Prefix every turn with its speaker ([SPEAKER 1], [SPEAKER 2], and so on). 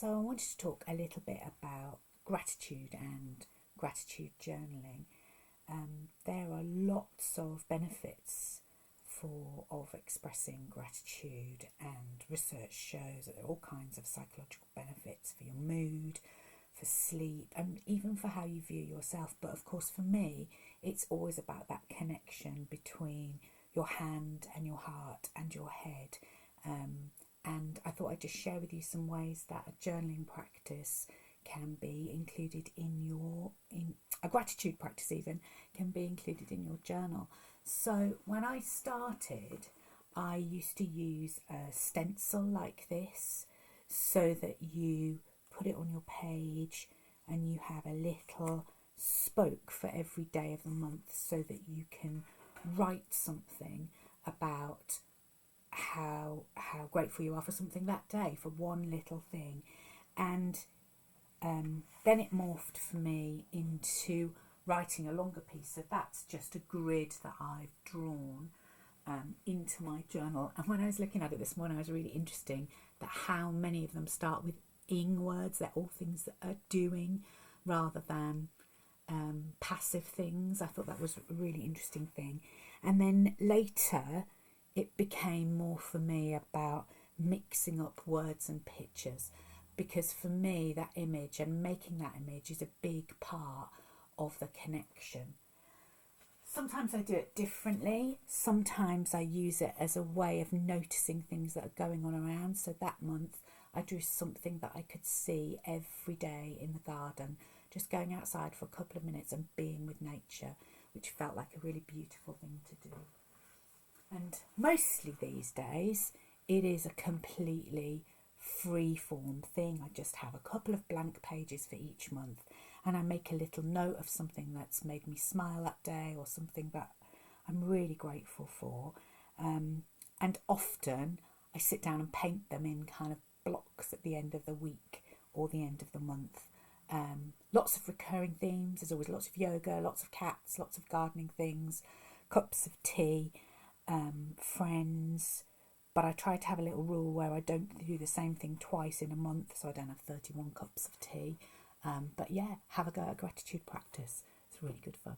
[SPEAKER 1] So I wanted to talk a little bit about gratitude and gratitude journaling. There are lots of benefits of expressing gratitude, and research shows that there are all kinds of psychological benefits for your mood, for sleep, and even for how you view yourself. But of course, for me, it's always about that connection between your hand and your heart and your head. And I thought I'd just share with you some ways that a journaling practice can be included in a gratitude practice even can be included in your journal. So when I started, I used to use a stencil like this, so that you put it on your page and you have a little spoke for every day of the month, so that you can write something about how grateful you are for something that day, for one little thing. And then it morphed for me into writing a longer piece. So that's just a grid that I've drawn into my journal. And when I was looking at it this morning, I was really interested that how many of them start with ing words. They're all things that are doing rather than passive things. I thought that was a really interesting thing. And then later it became more for me about mixing up words and pictures, because for me that image and making that image is a big part of the connection. Sometimes I do it differently. Sometimes I use it as a way of noticing things that are going on around. So that month I drew something that I could see every day in the garden, just going outside for a couple of minutes and being with nature, which felt like a really beautiful thing to do. And mostly these days it is a completely free form thing. I just have a couple of blank pages for each month, and I make a little note of something that's made me smile that day, or something that I'm really grateful for. And often I sit down and paint them in kind of blocks at the end of the week or the end of the month. Lots of recurring themes. There's always lots of yoga, lots of cats, lots of gardening things, cups of tea, friends. But I try to have a little rule where I don't do the same thing twice in a month, so I don't have 31 cups of tea. But yeah, have a go at gratitude practice. It's really good fun.